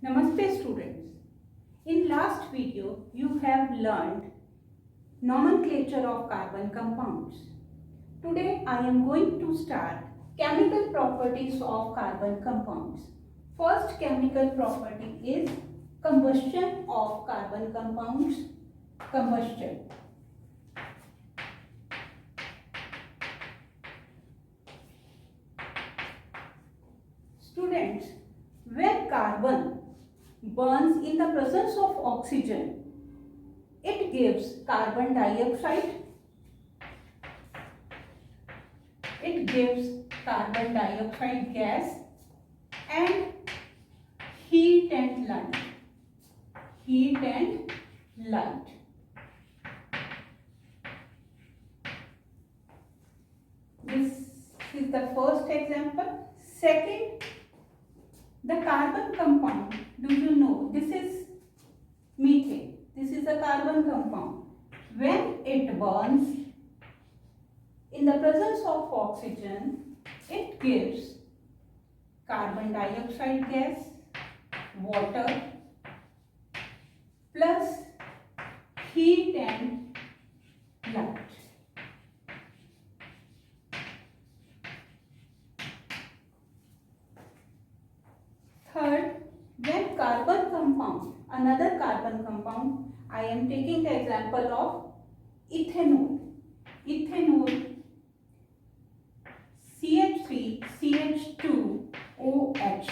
Namaste students. In last video you have learned nomenclature of carbon compounds. Today I am going to start chemical properties of carbon compounds. First chemical property is combustion of carbon compounds. Combustion. Students, when carbon burns in the presence of oxygen, it gives carbon dioxide. It gives carbon dioxide gas and heat and light. Heat and light. This is the first example. Second, the carbon compound, do you know, this is methane. This is a carbon compound. When it burns in the presence of oxygen, it gives carbon dioxide gas, water, plus heat and light. Third, when carbon compound, another carbon compound, I am taking the example of ethanol. Ethanol, CH3, CH2OH.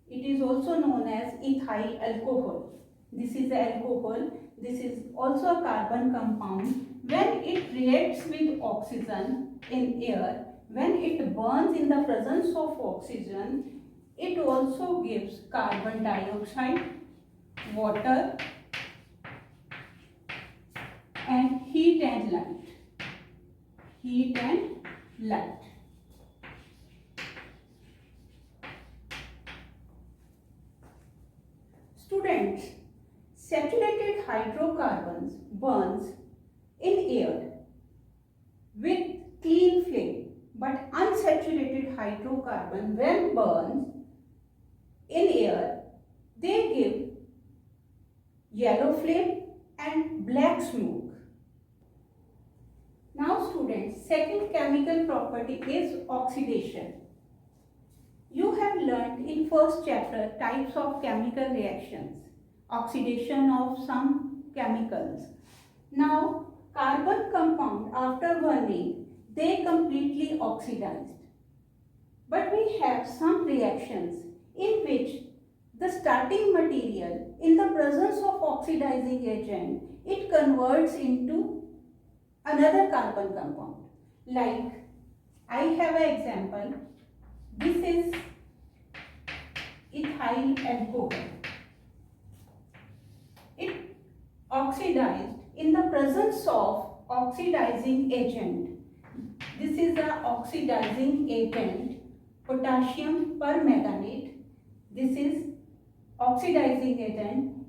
It is also known as ethyl alcohol. This is the alcohol. This is also a carbon compound. When it reacts with oxygen in air, when it burns in the presence of oxygen, it also gives carbon dioxide, water, and heat and light. Heat and light. Students, saturated hydrocarbons burns in air with clean flame, but unsaturated hydrocarbon when burns in air, they give yellow flame and black smoke. Now students, second chemical property is oxidation. You have learnt in first chapter types of chemical reactions, oxidation of some chemicals. Now carbon compound after burning, they completely oxidized. But we have some reactions in which the starting material in the presence of oxidizing agent, it converts into another carbon compound. Like I have an example. This is ethyl alcohol. It oxidized in the presence of oxidizing agent. This is the oxidizing agent, potassium permanganate. This is oxidizing agent,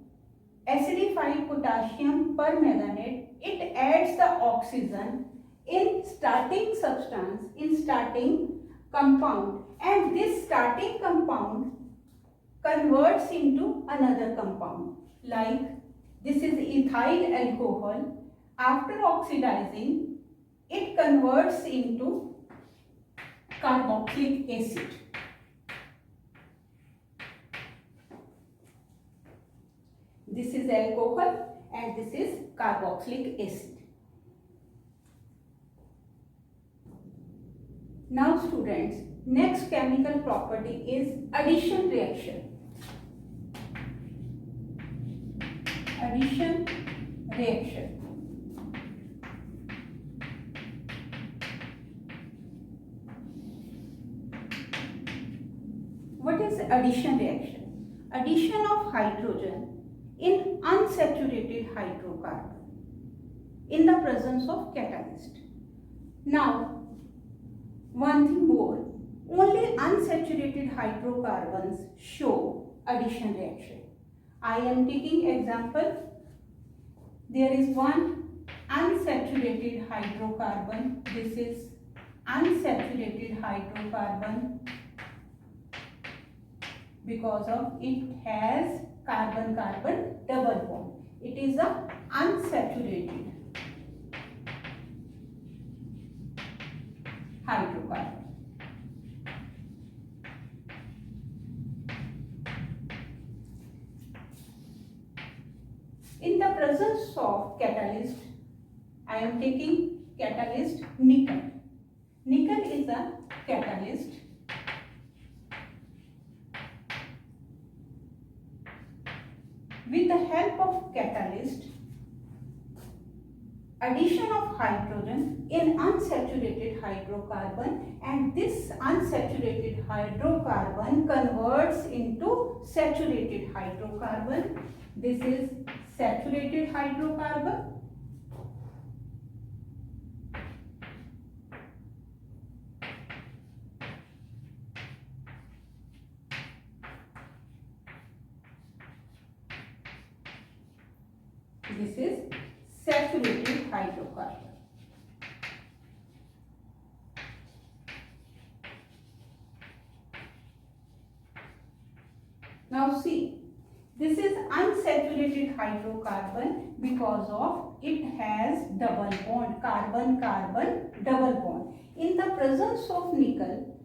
acidified potassium permanganate. It adds the oxygen in starting substance, in starting compound, and this starting compound converts into another compound. Like this is ethyl alcohol. After oxidizing, it converts into carboxylic acid. This is alcohol and this is carboxylic acid. Now students, next chemical property is addition reaction. Addition reaction. What is addition reaction? Addition of hydrogen in unsaturated hydrocarbon in the presence of catalyst. Now, one thing more, only unsaturated hydrocarbons show addition reaction. I am taking example. There is one unsaturated hydrocarbon. This is unsaturated hydrocarbon because of it has carbon-carbon double bond. It is a unsaturated hydrocarbon. In the presence of catalyst, I am taking catalyst nickel. Nickel is a catalyst. With the help of catalyst, addition of hydrogen in unsaturated hydrocarbon, and this unsaturated hydrocarbon converts into saturated hydrocarbon. This is saturated hydrocarbon. This is saturated hydrocarbon. Now see, this is unsaturated hydrocarbon because of it has double bond, carbon-carbon double bond. In the presence of nickel,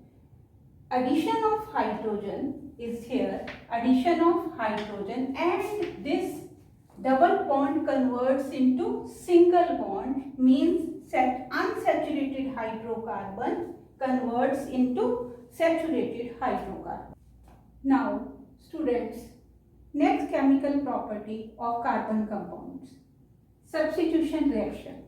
addition of hydrogen is here, addition of hydrogen, and this double bond converts into single bond, means unsaturated hydrocarbon converts into saturated hydrocarbon. Now students, next chemical property of carbon compounds, substitution reaction.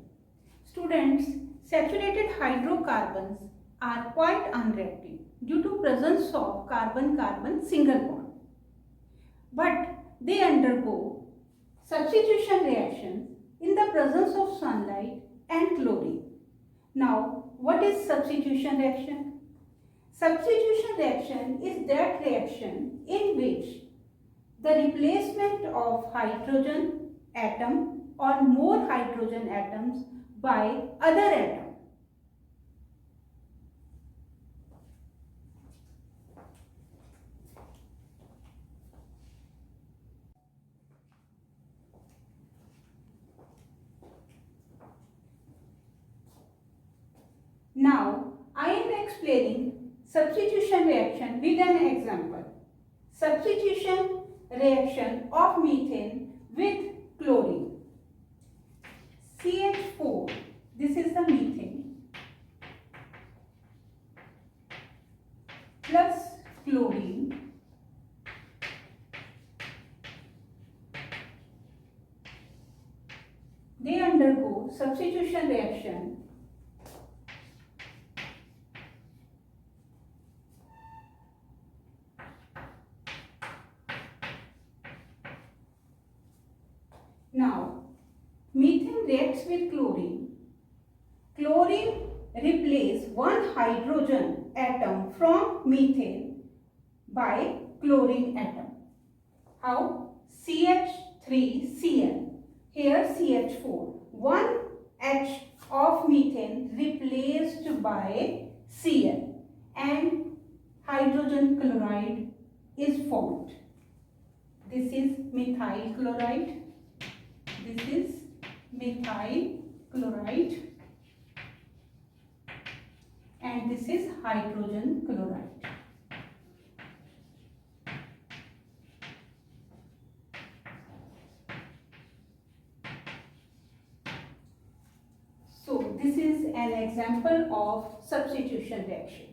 Students, saturated hydrocarbons are quite unreactive due to presence of carbon-carbon single bond, but they undergo substitution reaction in the presence of sunlight and chlorine. Now, what is substitution reaction? Substitution reaction is that reaction in which the replacement of hydrogen atom or more hydrogen atoms by other atom. Now, I am explaining substitution reaction with an example. Substitution reaction of methane with chlorine. CH4, this is the methane, plus chlorine, they undergo substitution reaction Now, methane reacts with chlorine. Chlorine replaces one hydrogen atom from methane by chlorine atom. How? CH3Cl. Here CH4. One H of methane replaced by Cl and hydrogen chloride is formed. This is methyl chloride. This is methyl chloride and this is hydrogen chloride. So this is an example of substitution reaction.